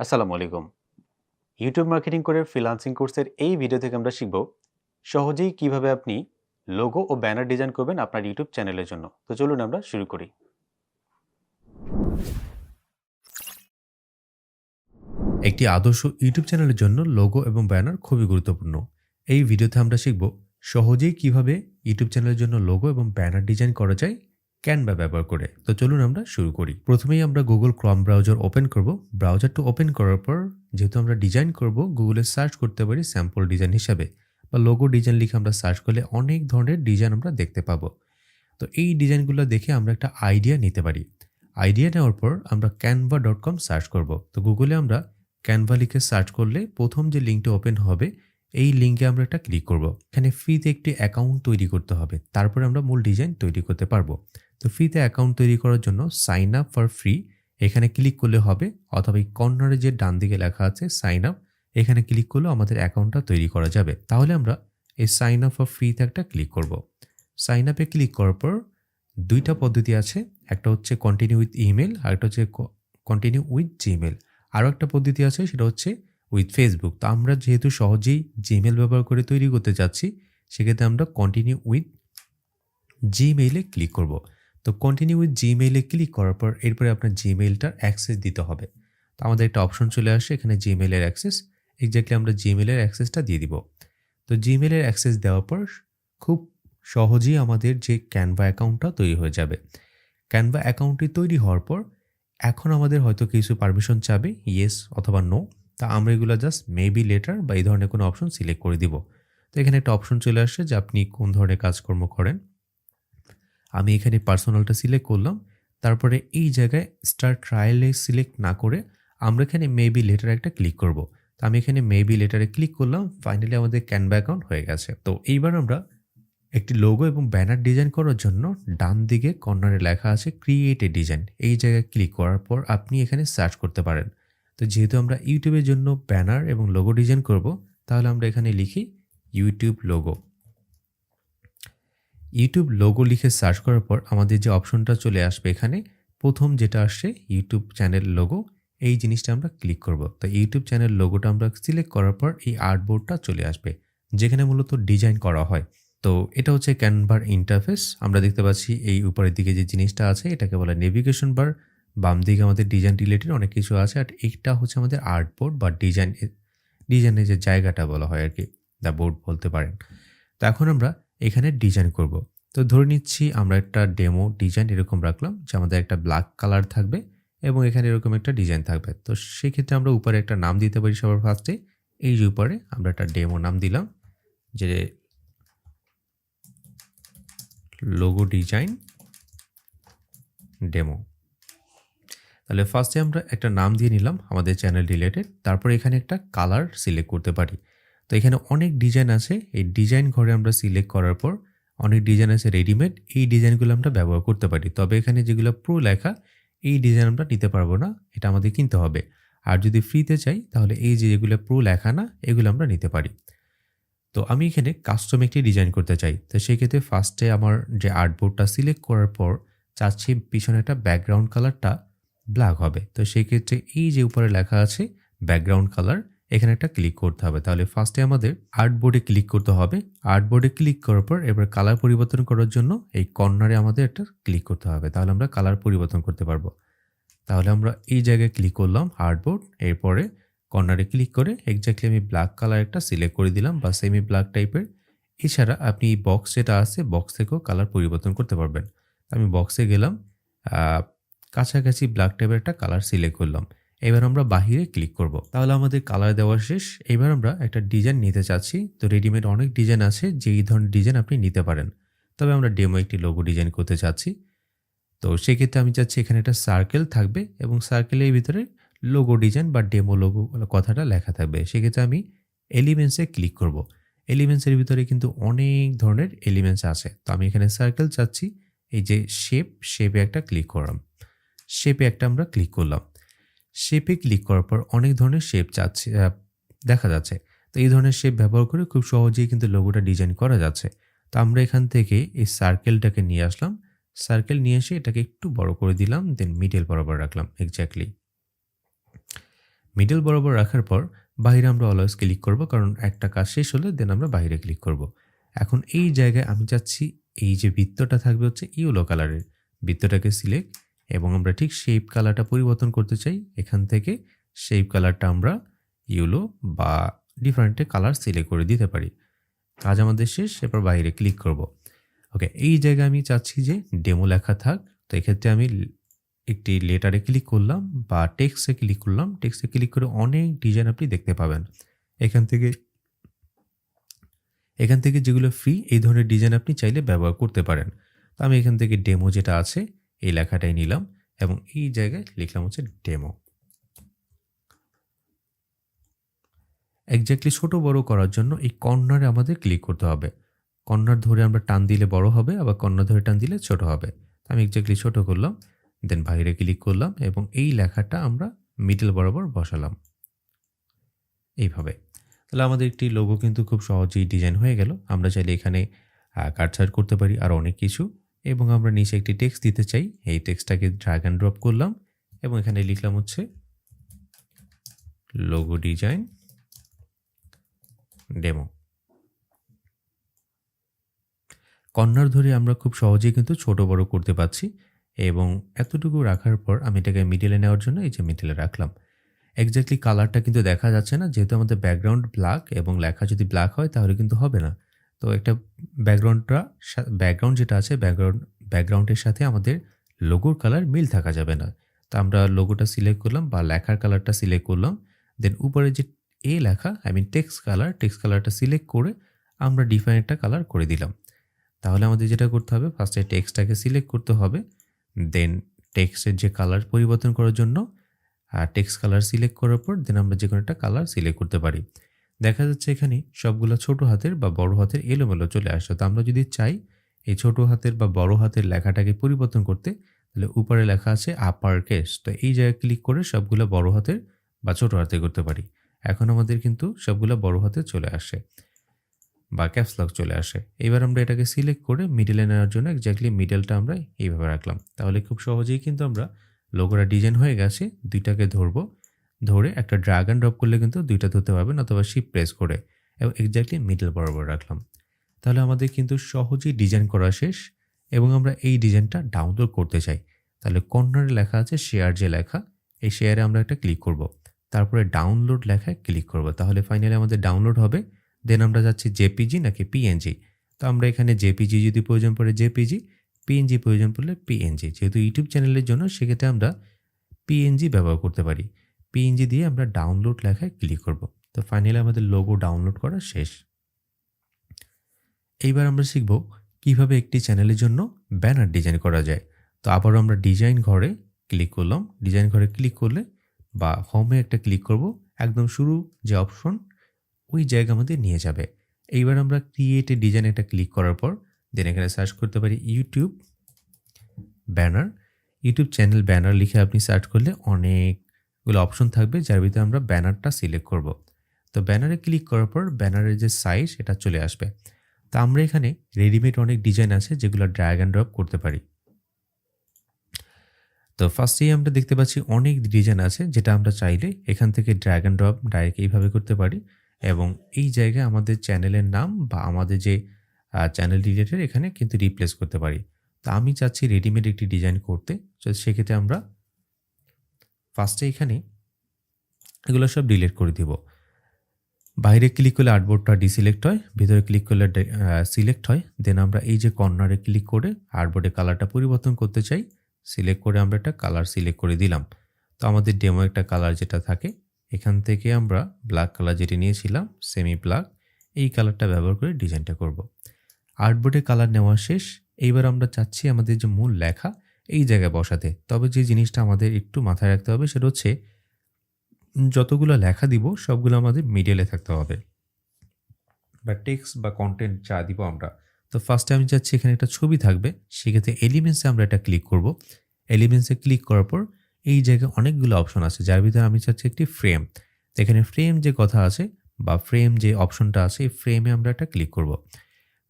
আসসালামু আলাইকুম। YouTube marketing করে ফ্রিল্যান্সিং কোর্সের এই ভিডিও থেকে আমরা শিখব সহজেই কিভাবে আপনি লোগো ও ব্যানার ডিজাইন করবেন আপনার ইউটিউব চ্যানেলের জন্য। তো চলুন আমরা শুরু করি। একটি আদর্শ ইউটিউব চ্যানেলের জন্য লোগো এবং ব্যানার খুবই গুরুত্বপূর্ণ। এই ভিডিওতে আমরা শিখব সহজেই কিভাবে ইউটিউব চ্যানেলের জন্য লোগো এবং ব্যানার ডিজাইন করা যায় ক্যানভা ব্যবহার করে। তো চলুন আমরা শুরু করি। প্রথমেই আমরা গুগল ক্রোম ব্রাউজার ওপেন করব। ব্রাউজারটা ওপেন করার পর যেহেতু আমরা ডিজাইন করব, গুগলে সার্চ করতে পারি স্যাম্পল ডিজাইন হিসাবে বা লোগো ডিজাইন লিখে আমরা সার্চ করলে অনেক ধরনের ডিজাইন আমরা দেখতে পাবো। তো এই ডিজাইনগুলো দেখে আমরা একটা আইডিয়া নিতে পারি। আইডিয়া নেওয়ার পর আমরা canva.com সার্চ করব। তো গুগলে আমরা ক্যানভা লিখে সার্চ করলে প্রথম যে লিঙ্কটা ওপেন হবে, এই লিঙ্কে আমরা একটা ক্লিক করব। এখানে ফ্রিতে একটি অ্যাকাউন্ট তৈরি করতে হবে, তারপরে আমরা মূল ডিজাইন তৈরি করতে পারবো। তো ফ্রিতে অ্যাকাউন্ট তৈরি করার জন্য সাইন আপ ফর ফ্রি এখানে ক্লিক করলে হবে, অথবা এই কর্নারে যে ডান দিকে লেখা আছে সাইন আপ, এখানে ক্লিক করলেও আমাদের অ্যাকাউন্টটা তৈরি করা যাবে। তাহলে আমরা এই সাইন আপ ফর ফ্রিতে একটা ক্লিক করব। সাইন আপে ক্লিক করার পর দুইটা পদ্ধতি আছে, একটা হচ্ছে কন্টিনিউ উইথ ইমেল আর একটা হচ্ছে কন্টিনিউ উইথ জিমেল। আরও একটা পদ্ধতি আছে, সেটা হচ্ছে উইথ ফেসবুক। তো আমরা যেহেতু সহজেই জিমেল ব্যবহার করে তৈরি করতে চাচ্ছি, সেক্ষেত্রে আমরা কন্টিনিউ উইথ জিমেইলে ক্লিক করব। তো কন্টিনিউ উইথ জিমেইলে ক্লিক করার পর এরপরে আপনার জিমেইলটার অ্যাক্সেস দিতে হবে। তো আমাদের একটা অপশন চলে আসে এখানে জিমেইলের অ্যাক্সেস। এক্স্যাক্টলি আমরা জিমেইলের অ্যাক্সেসটা দিয়ে দিব। তো জিমেইলের অ্যাক্সেস দেওয়ার পর খুব সহজেই আমাদের যে ক্যানভা অ্যাকাউন্টটা তৈরি হয়ে যাবে। ক্যানভা অ্যাকাউন্টটি তৈরি হওয়ার পর এখন আমাদের হয়তো কিছু পারমিশন চাবে, ইয়েস অথবা নো। তা আমরা এগুলো জাস্ট মেবি লেটার বা এই ধরনের কোনো অপশন সিলেক্ট করে দিব। তো এখানে একটা অপশন চলে আসছে যে আপনি কোন ধরনের কাজকর্ম করেন। আমি এখানে পার্সোনালটা সিলেক্ট করলাম। তারপরে এই জায়গায় স্টার্ট ট্রায়ালে সিলেক্ট না করে আমরা এখানে মেবি লেটার একটা ক্লিক করব। তো আমি এখানে মেবি লেটারে ক্লিক করলাম। ফাইনালি আমাদের ক্যানভা অ্যাকাউন্ট হয়ে গেছে। তো এইবার আমরা একটি লোগো এবং ব্যানার ডিজাইন করার জন্য ডান দিকে কর্নারে লেখা আছে ক্রিয়েট এ ডিজাইন। এই জায়গায় ক্লিক করার পর আপনি এখানে সার্চ করতে পারেন। তো যেহেতু আমরা ইউটিউবের জন্য ব্যানার এবং লোগো ডিজাইন করব, তাহলে আমরা এখানে লিখি ইউটিউব লোগো। ইউটিউব লোগো লিখে সার্চ করার পর আমাদের যে অপশনটা চলে আসবে, এখানে প্রথম যেটা আসছে ইউটিউব চ্যানেল লোগো, এই জিনিসটা আমরা ক্লিক করব। তো ইউটিউব চ্যানেল লোগোটা আমরা সিলেক্ট করার পর এই আর্টবোর্ডটা চলে আসবে, যেখানে মূলত ডিজাইন করা হয়। তো এটা হচ্ছে ক্যানভার ইন্টারফেস। আমরা দেখতে পাচ্ছি এই উপরের দিকে যে জিনিসটা আছে এটাকে বলে নেভিগেশন বার। বাম দিকে আমাদের ডিজাইন রিলেটেড অনেক কিছু আছে, আর এইটা হচ্ছে আমাদের আর্টবোর্ড বা ডিজাইনের যে জায়গাটা বলা হয় আর কি, দ্য বোর্ড বলতে পারেন। তো এখন আমরা এখানে ডিজাইন করব। তো ধরে নিচ্ছি আমরা একটা ডেমো ডিজাইন এরকম রাখলাম যে আমাদের একটা ব্ল্যাক কালার থাকবে এবং এখানে এরকম একটা ডিজাইন থাকবে। তো সেক্ষেত্রে আমরা উপরে একটা নাম দিতে পারি সবার ফার্স্টে। এই যে উপরে আমরা একটা ডেমো নাম দিলাম যে লোগো ডিজাইন ডেমো। তাহলে ফার্স্টে আমরা একটা নাম দিয়ে নিলাম আমাদের চ্যানেল রিলেটেড। তারপর এখানে একটা কালার সিলেক্ট করতে পারি। তো এখানে অনেক ডিজাইন আছে, এই ডিজাইন ঘরে আমরা সিলেক্ট করার পর অনেক ডিজাইন আছে রেডিমেড, এই ডিজাইনগুলো আমরা ব্যবহার করতে পারি। তবে এখানে যেগুলো প্রো লেখা, এই ডিজাইন আমরা নিতে পারবো না, এটা আমাদের কিনতে হবে। আর যদি ফ্রিতে চাই তাহলে এই যে যেগুলো প্রো লেখা না, এগুলো আমরা নিতে পারি। তো আমি এখানে কাস্টম একটি ডিজাইন করতে চাই। তো সেক্ষেত্রে ফার্স্টে আমার যে আর্টবোর্ডটা সিলেক্ট করার পর চাচ্ছি পিছনে একটা ব্যাকগ্রাউন্ড কালারটা ব্ল্যাক হবে। তো সেক্ষেত্রে এই যে উপরে লেখা আছে ব্যাকগ্রাউন্ড কালার, এখানে একটা ক্লিক করতে হবে। তাহলে ফার্স্টে আমাদের আর্টবোর্ডে ক্লিক করতে হবে। আর্টবোর্ডে ক্লিক করার পর এবার কালার পরিবর্তন করার জন্য এই কর্নারে আমাদের একটা ক্লিক করতে হবে, তাহলে আমরা কালার পরিবর্তন করতে পারবো। তাহলে আমরা এই জায়গায় ক্লিক করলাম আর্টবোর্ড, এরপরে কর্নারে ক্লিক করে এক্স্যাক্টলি আমি ব্ল্যাক কালার একটা সিলেক্ট করে দিলাম বা সেমি ব্ল্যাক টাইপের। এছাড়া আপনি বক্স যেটা আছে বক্স থেকেও কালার পরিবর্তন করতে পারবেন। আমি বক্সে গেলাম, কাছাকাছি ব্ল্যাক টাইপের একটা কালার সিলেক্ট করলাম। এবার আমরা বাহিরে ক্লিক করব। তাহলে আমাদের কালার দেওয়া শেষ। এবার আমরা একটা ডিজাইন নিতে চাচ্ছি। তো রেডিমেড অনেক ডিজাইন আছে, যেই ধরনের ডিজাইন আপনি নিতে পারেন। তবে আমরা ডেমো একটি লোগো ডিজাইন করতে চাচ্ছি। তো সেক্ষেত্রে আমি চাচ্ছি এখানে একটা সার্কেল থাকবে এবং সার্কেলের ভিতরে লোগো ডিজাইন বা ডেমো লোগো কথাটা লেখা থাকবে। সেক্ষেত্রে আমি এলিমেন্টসে ক্লিক করব। এলিমেন্টসের ভিতরে কিন্তু অনেক ধরনের এলিমেন্টস আছে। তো আমি এখানে সার্কেল চাচ্ছি। এই যে শেপে একটা ক্লিক করলাম। শেপে একটা আমরা ক্লিক করলাম। শেপে ক্লিক করার পর অনেক ধরনের শেপ দেখা যাচ্ছে। তো এই ধরনের শেপ ব্যবহার করে খুব সহজেই কিন্তু লোগোটা ডিজাইন করা যাচ্ছে। তো আমরা এখান থেকে এই সার্কেলটাকে নিয়ে আসলাম। সার্কেল নিয়ে এসে এটাকে একটু বড় করে দিলাম, দেন মিডল বরাবর রাখলাম এক্স্যাক্টলি। মিডল বরাবর রাখার পর বাইরে আমরা অলওয়েজ ক্লিক করব, কারণ একটা কাজ শেষ হলে দেন আমরা বাইরে ক্লিক করব। এখন এই জায়গায় আমি চাচ্ছি এই যে বৃত্তটা থাকবে হচ্ছে ইয়েলো কালারের, বৃত্তটাকে সিলেক্ট এবং আমরা ঠিক শেপ কালারটা পরিবর্তন করতে চাই। এখান থেকে শেপ কালারটা আমরা ইয়েলো বা ডিফারেন্ট কালার সিলেক্ট করে দিতে পারি। কাজ আমাদের শেষ, এরপর বাইরে ক্লিক করব। ওকে, এই জায়গায় আমি চাচ্ছি যে ডেমো লেখা থাক। তো এক্ষেত্রে আমি একটি লেটারে ক্লিক করলাম বা টেক্সটে ক্লিক করলাম। টেক্সটে ক্লিক করে অনেক ডিজাইন আপনি দেখতে পাবেন। এখান থেকে যেগুলো ফ্রি, এই ধরনের ডিজাইন আপনি চাইলে ব্যবহার করতে পারেন। তো আমি এখান থেকে ডেমো যেটা আছে এই লেখাটাই নিলাম এবং এই জায়গায় লিখলাম হচ্ছে ডেমো। এক্স্যাক্টলি ছোট বড় করার জন্য এই কর্নারে আমাদের ক্লিক করতে হবে। কর্নার ধরে আমরা টান দিলে বড় হবে, আবার কর্নার ধরে টান দিলে ছোট হবে। আমি এক্স্যাক্টলি ছোট করলাম, দেন বাইরে ক্লিক করলাম এবং এই লেখাটা আমরা মিডল বরাবর বসালাম এইভাবে। তাহলে আমাদের একটি লোগো কিন্তু খুব সহজেই ডিজাইন হয়ে গেল। আমরা চাইলে এখানে কাটছাঁট করতে পারি আর অনেক কিছু, এবং আমরা নিচে একটি টেক্সট দিতে চাই। এই টেক্সটটাকে ড্র্যাগ অ্যান্ড ড্রপ করলাম এবং এখানে লিখলাম হচ্ছে লোগো ডিজাইন ডেমো। কর্নার ধরে আমরা খুব সহজেই কিন্তু ছোট বড় করতে পারছি এবং এতটুকু রাখার পর আমি এটাকে মিডলে নেওয়ার জন্য এই যে মিডলে রাখলাম। এক্স্যাক্টলি কালারটা কিন্তু দেখা যাচ্ছে না, যেহেতু আমাদের ব্যাকগ্রাউন্ড ব্ল্যাক এবং লেখা যদি ব্ল্যাক হয় তাহলে কিন্তু হবে না। তো একটা ব্যাকগ্রাউন্ড যেটা আছে ব্যাকগ্রাউন্ডের সাথে আমাদের লোগোর কালার মিল থাকা যাবে না। তো আমরা লোগোটা সিলেক্ট করলাম বা লেখার কালারটা সিলেক্ট করলাম, দেন উপরে যে লেখা টেক্সট কালারটা সিলেক্ট করে আমরা ডিফারেন্ট একটা কালার করে দিলাম। তাহলে আমাদের যেটা করতে হবে, ফার্স্টে টেক্সটটাকে সিলেক্ট করতে হবে, দেন টেক্সটের যে কালার পরিবর্তন করার জন্য টেক্সট কালার সিলেক্ট করার পর দেন আমরা যে কোনো একটা কালার সিলেক্ট করতে পারি। দেখা যাচ্ছে এখানে সবগুলো ছোট হাতের বা বড় হাতের এলোমেলো চলে আসছে। তো আমরা যদি চাই এই ছোট হাতের বা বড় হাতের লেখাটাকে পরিবর্তন করতে, তাহলে উপরে লেখা আছে আপার কেস, তো এই জায়গায় ক্লিক করে সবগুলো বড় হাতের বা ছোট হাতে করতে পারি। এখন আমাদের কিন্তু সবগুলো বড় হাতে চলে আসে বা ক্যাপস লক চলে আসে। এবার আমরা এটাকে সিলেক্ট করে মিডলে নেওয়ার জন্য এক্স্যাক্টলি মিডলটা আমরা এইভাবে রাখলাম। তাহলে খুব সহজেই কিন্তু আমরা লোগোটা ডিজাইন হয়ে গেছে। দুইটাকে ধরে একটা ড্র্যাগ অ্যান্ড ড্রপ করলে কিন্তু দুইটা ধরতে পারবেন, অথবা শিফট প্রেস করে, এবং এক্স্যাক্টলি মিডল বরাবর রাখলাম। তাহলে আমাদের কিন্তু সহজেই ডিজাইন করা শেষ এবং আমরা এই ডিজাইনটা ডাউনলোড করতে চাই। তাহলে কর্নারে লেখা আছে শেয়ার, যে লেখা, এই শেয়ারে আমরা একটা ক্লিক করব, তারপরে ডাউনলোড লেখায় ক্লিক করব। তাহলে ফাইনালি আমাদের ডাউনলোড হবে। দেন আমরা যাচ্ছি জেপিজি নাকি পিএনজি। তো আমরা এখানে জেপিজি যদি প্রয়োজন পড়ে জেপিজি, পিএনজি প্রয়োজন পড়লে পিএনজি। যেহেতু ইউটিউব চ্যানেলের জন্য সেক্ষেত্রে আমরা পিএনজি ব্যবহার করতে পারি। পিএনজি দিয়ে আমরা ডাউনলোড লেখায় ক্লিক করব। তো ফাইনালি আমাদের লোগো ডাউনলোড করা শেষ। এইবার আমরা শিখব কিভাবে একটি চ্যানেলের জন্য ব্যানার ডিজাইন করা যায়। তো আবারও আমরা ডিজাইন ঘরে ক্লিক করলাম। ডিজাইন ঘরে ক্লিক করলে বা হোমে একটা ক্লিক করব, একদম শুরু যে অপশন ওই জায়গা আমাদের নিয়ে যাবে। এইবার আমরা ক্রিয়েট এ ডিজাইন একটা ক্লিক করার পর দেন এখানে সার্চ করতে পারি ইউটিউব চ্যানেল ব্যানার লিখে আপনি সার্চ করলে অনেকগুলো অপশন থাকবে, যার ভিতরে আমরা ব্যানারটা সিলেক্ট করব। তো ব্যানারে ক্লিক করার পর ব্যানারের যে সাইজ এটা চলে আসবে। তো আমরা এখানে রেডিমেড অনেক ডিজাইন আছে যেগুলো ড্র্যাগ অ্যান্ড ড্রপ করতে পারি। তো ফার্স্টেই আমরা দেখতে পাচ্ছি অনেক ডিজাইন আছে যেটা আমরা চাইলে এখান থেকে ড্র্যাগ অ্যান্ড ড্রপ ডাইরেক্ট এইভাবে করতে পারি এবং এই জায়গায় আমাদের চ্যানেলের নাম বা আমাদের যে চ্যানেল রিলেটেড এখানে কিন্তু রিপ্লেস করতে পারি। তো আমি চাচ্ছি রেডিমেড একটি ডিজাইন করতে, তো সেক্ষেত্রে আমরা ফার্স্টে এখানে এগুলো সব ডিলিট করে দিব। বাইরে ক্লিক করলে আর্টবোর্ডটা ডিসিলেক্ট হয়, ভিতরে ক্লিক করলে সিলেক্ট হয়। দেন আমরা এই যে কর্নারে ক্লিক করে আর্টবোর্ডে কালারটা পরিবর্তন করতে চাই, সিলেক্ট করে আমরা একটা কালার সিলেক্ট করে দিলাম। তো আমাদের ডেমো একটা কালার যেটা থাকে, এখান থেকে আমরা ব্ল্যাক কালার যেটি নিয়েছিলাম সেমি ব্ল্যাক, এই কালারটা ব্যবহার করে ডিজাইনটা করব। আর্টবোর্ডে কালার নেওয়া শেষ। এইবার আমরা চাচ্ছি আমাদের যে মূল লেখা এই জায়গায় বসাতে। তবে যে জিনিসটা আমাদের একটু মাথায় রাখতে হবে সেটা হচ্ছে যতগুলো লেখা দিব সবগুলো আমাদের মিডলে থাকতে হবে, বা টেক্সট বা কন্টেন্ট যা দিব আমরা। তো ফার্স্টে আমি চাচ্ছি এখানে একটা ছবি থাকবে, সেক্ষেত্রে এলিমেন্টসে আমরা এটা ক্লিক করব। এলিমেন্টসে ক্লিক করার পর এই জায়গায় অনেকগুলো অপশন আছে, যার ভিতরে আমি চাচ্ছি একটি ফ্রেম। তো এখানে ফ্রেম যে কথা আছে বা ফ্রেম যে অপশনটা আছে, এই ফ্রেমে আমরা একটা ক্লিক করব।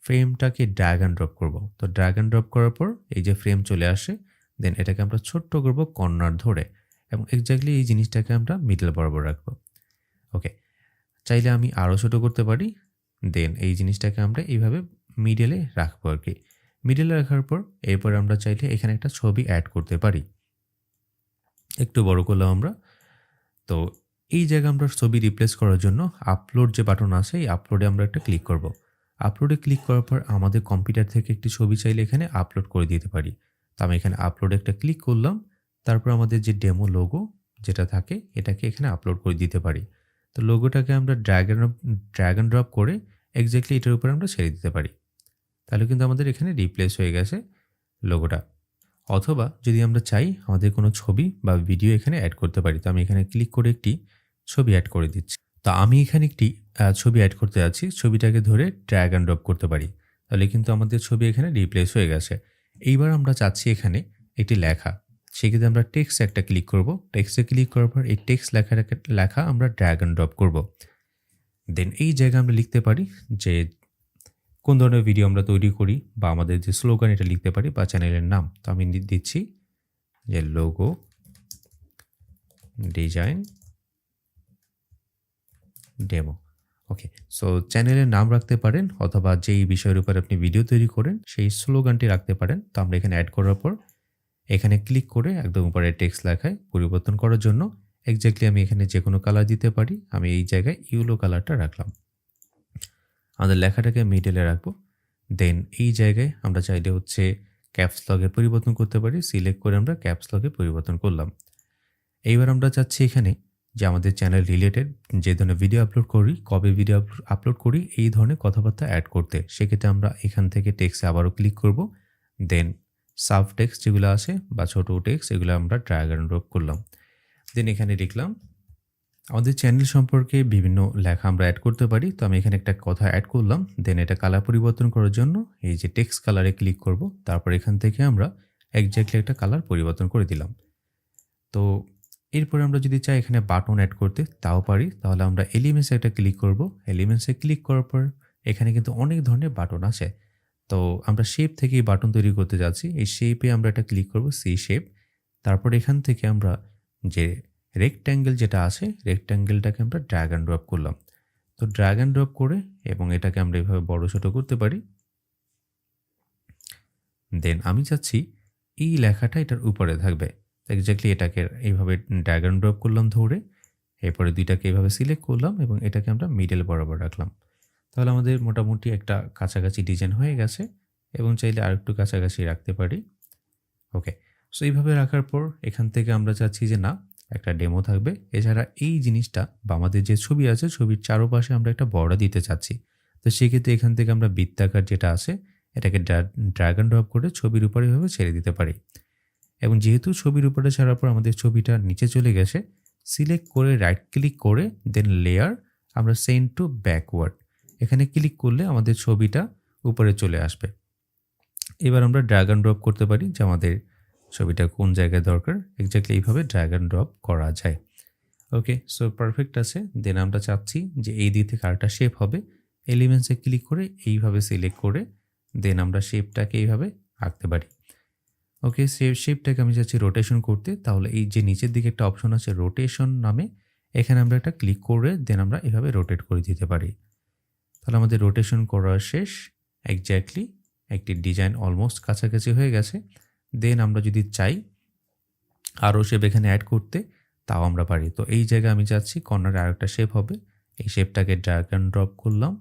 ফ্রেমটাকে ড্র্যাগ অ্যান্ড ড্রপ করব। তো ড্র্যাগ অ্যান্ড ড্রপ করার পর এই যে ফ্রেম চলে আসে, দেন এটাকে আমরা ছোট্ট করব কর্নার ধরে এবং এক্স্যাক্টলি এই জিনিসটাকে আমরা মিডল বরাবর রাখবো। ওকে, চাইলে আমি আরও ছোট করতে পারি। দেন এই জিনিসটাকে আমরা এইভাবে মিডলে রাখবো আর কি। মিডলে রাখার পর এরপর আমরা চাইলে এখানে একটা ছবি অ্যাড করতে পারি। একটু বড় করলাম আমরা। তো এই জায়গায় আমরা ছবি রিপ্লেস করার জন্য আপলোড যে বাটন আছে, এই আপলোডে আমরা একটা ক্লিক করব। আপলোডে ক্লিক করার পর আমাদের কম্পিউটার থেকে একটি ছবি চাইলে এখানে আপলোড করে দিতে পারি। তো আমি এখানে আপলোডে একটা ক্লিক করলাম। তারপর আমাদের যে ডেমো লোগো যেটা থাকে এটাকে এখানে আপলোড করে দিতে পারি। তো লোগোটাকে আমরা ড্র্যাগ অ্যান্ড ড্রপ করে এক্স্যাক্টলি এটার উপরে আমরা ছেড়ে দিতে পারি। তাহলে কিন্তু আমাদের এখানে রিপ্লেস হয়ে গেছে লোগোটা। অথবা যদি আমরা চাই আমাদের কোনো ছবি বা ভিডিও এখানে অ্যাড করতে পারি। তো আমি এখানে ক্লিক করে একটি ছবি অ্যাড করে দিচ্ছি। তো আমি এখানে একটি ছবি অ্যাড করতে যাচ্ছি। ছবিটাকে ধরে ড্র্যাগ অ্যান্ড ড্রপ করতে পারি। তাহলে কিন্তু আমাদের ছবি এখানে রিপ্লেস হয়ে গেছে। এইবার আমরা চাচ্ছি এখানে একটি লেখা। সেক্ষেত্রে আমরা টেক্সট একটা ক্লিক করব। টেক্সটে ক্লিক করার পর এই টেক্সট লেখা আমরা ড্র্যাগ অ্যান্ড ড্রপ করব। দেন এই জায়গায় আমরা লিখতে পারি যে কোন ধরনের ভিডিও আমরা তৈরি করি বা আমাদের যে স্লোগান এটা লিখতে পারি বা চ্যানেলের নাম। তো আমি দিচ্ছি যে লোগো ডিজাইন ডেমো। ওকে, সো চ্যানেলের নাম রাখতে পারেন অথবা যেই বিষয়ের উপর আপনি ভিডিও তৈরি করেন সেই স্লোগানটি রাখতে পারেন। তো আমরা এখানে অ্যাড করার পর এখানে ক্লিক করে একদম উপরে টেক্সট লেখায় পরিবর্তন করার জন্য এক্স্যাক্টলি আমি এখানে যে কোনো কালার দিতে পারি। আমি এই জায়গায় ইয়েলো কালারটা রাখলাম। আমাদের লেখাটাকে মিডলে রাখবো। দেন এই জায়গায় আমরা চাইলে হচ্ছে ক্যাপস লকে পরিবর্তন করতে পারি। সিলেক্ট করে আমরা ক্যাপস লকে পরিবর্তন করলাম। এইবার আমরা চাচ্ছি এখানে যে আমাদের চ্যানেল রিলেটেড যে ধরনের ভিডিও আপলোড করি, কবে ভিডিও আপলোড করি এই ধরনের কথাবার্তা অ্যাড করতে। সেক্ষেত্রে আমরা এখান থেকে টেক্সটে আবারও ক্লিক করব। দেন সাব টেক্সট যেগুলো আছে বা ছোটো টেক্সট এগুলো আমরা ড্র্যাগ অ্যান্ড ড্রপ করলাম। দেন এখানে লিখলাম আমাদের চ্যানেল সম্পর্কে বিভিন্ন লেখা আমরা অ্যাড করতে পারি। তো আমি এখানে একটা কথা অ্যাড করলাম। দেন এটা কালার পরিবর্তন করার জন্য এই যে টেক্সট কালারে ক্লিক করব। তারপর এখান থেকে আমরা এক্স্যাক্টলি একটা কালার পরিবর্তন করে দিলাম। তো এরপরে আমরা যদি চাই এখানে বাটন অ্যাড করতে তাও পারি। তাহলে আমরা এলিমেন্টসে একটা ক্লিক করব। এলিমেন্টসে ক্লিক করার পর এখানে কিন্তু অনেক ধরনের বাটন আছে। তো আমরা শেপ থেকে এই বাটন তৈরি করতে যাচ্ছি। এই শেপে আমরা একটা ক্লিক করব, সি শেপ। তারপর এখান থেকে আমরা যে রেক্ট্যাঙ্গেল যেটা আছে রেক্ট্যাঙ্গেলটাকে আমরা ড্র্যাগ অ্যান্ড ড্রপ করলাম। তো ড্র্যাগ অ্যান্ড ড্রপ করে এবং এটাকে আমরা এভাবে বড় ছোট করতে পারি। দেন আমি চাচ্ছি এই লেখাটা এটার উপরে থাকবে। এক্স্যাক্টলি এটাকে এইভাবে ড্র্যাগ অ্যান্ড ড্রপ করলাম ধরে। এরপরে দুইটাকে এইভাবে সিলেক্ট করলাম এবং এটাকে আমরা মিডল বরাবর রাখলাম। তাহলে আমাদের মোটামুটি একটা কাছাকাছি ডিজাইন হয়ে গেছে এবং চাইলে আরেকটু কাছাকাছি রাখতে পারি। ওকে, সো এইভাবে রাখার পর এখান থেকে আমরা চাচ্ছি যে না একটা ডেমো থাকবে। এছাড়া এই জিনিসটা বা আমাদের যে ছবি আছে ছবির চারপাশে আমরা একটা বর্ডার দিতে চাচ্ছি। তো সেক্ষেত্রে এখান থেকে আমরা বৃত্তাকার যেটা আছে এটাকে ড্র্যাগ অ্যান্ড ড্রপ করে ছবির উপরে এভাবে ছেড়ে দিতে পারি। এবং যেহেতু ছবির উপরে ছাড়ার পর আমাদের ছবিটা নিচে চলে গেছে, সিলেক্ট করে রাইট ক্লিক করে দেন লেয়ার আমরা সেন্ড টু ব্যাকওয়ার্ড এখানে ক্লিক করলে আমাদের ছবিটা উপরে চলে আসবে। এবার আমরা ড্র্যাগ অ্যান্ড ড্রপ করতে পারি যে আমাদের ছবিটা কোন জায়গায় দরকার। এক্স্যাক্টলি এইভাবে ড্র্যাগ অ্যান্ড ড্রপ করা যায়। ওকে, সো পারফেক্ট আছে। দেন আমরা চাচ্ছি যে এই দিক থেকে আরেকটা শেপ হবে। এলিমেন্টসে ক্লিক করে এইভাবে সিলেক্ট করে দেন আমরা শেপটাকে এইভাবে আঁকতে পারি। ওকে, শেপটাকে আমি চাচ্ছি রোটেশন করতে। তাহলে এই যে নিচের দিকে একটা অপশন আছে রোটেশন নামে, এখানে আমরা একটা ক্লিক করে দেন আমরা এভাবে রোটেট করে দিতে পারি। তাহলে আমাদের রোটেশন করা শেষ। এক্স্যাক্টলি একটি ডিজাইন অলমোস্ট কাছাকাছি হয়ে গেছে। দেন আমরা যদি চাই আরও শেপ এখানে অ্যাড করতে তাও আমরা পারি। তো এই জায়গায় আমি চাচ্ছি কর্নারে আরেকটা শেপ হবে। এই শেপটাকে ড্র্যাগ অ্যান্ড ড্রপ করলাম।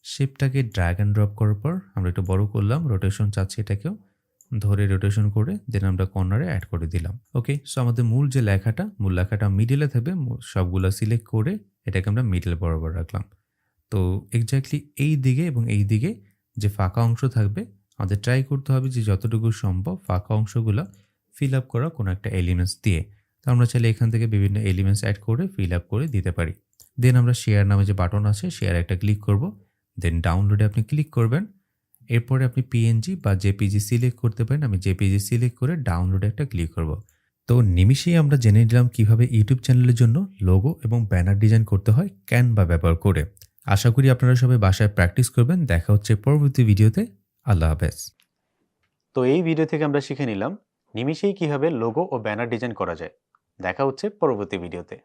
শেপটাকে ড্র্যাগ অ্যান্ড ড্রপ করার পর আমরা একটু বড় করলাম। রোটেশন চাচ্ছি এটাকেও ধরে রোটেশন করে দেন আমরা কর্নারে অ্যাড করে দিলাম। ওকে, সো আমাদের মূল লেখাটা মিডিলে থাকবে। সবগুলো সিলেক্ট করে এটাকে আমরা মিডল বরাবর রাখলাম। তো এক্স্যাক্টলি এই দিকে এবং এই দিকে যে ফাঁকা অংশ থাকবে আমাদের ট্রাই করতে হবে যে যতটুকু সম্ভব ফাঁকা অংশগুলো ফিল আপ করা কোনো একটা এলিমেন্টস দিয়ে। তো আমরা চাইলে এখান থেকে বিভিন্ন এলিমেন্টস অ্যাড করে ফিল আপ করে দিতে পারি। দেন আমরা শেয়ার নামে যে বাটন আছে শেয়ার একটা ক্লিক করব। দেন ডাউনলোডে আপনি ক্লিক করবেন। এরপরে আপনি পিএনজি বা জেপিজি সিলেক্ট করতে পারেন। আমি জেপিজি সিলেক্ট করে ডাউনলোডে একটা ক্লিক করব। তো নিমিষেই আমরা জেনে নিলাম কিভাবে ইউটিউব চ্যানেলের জন্য লোগো এবং ব্যানার ডিজাইন করতে হয় ক্যানভা ব্যবহার করে। আশা করি আপনারা সবাই বাসায় প্র্যাকটিস করবেন। দেখা হচ্ছে পরবর্তী ভিডিওতে। আল্লাহ হাফেজ। তো এই ভিডিও থেকে আমরা শিখে নিলাম নিমিষেই কিভাবে লোগো ও ব্যানার ডিজাইন করা যায়। দেখা হচ্ছে পরবর্তী ভিডিওতে।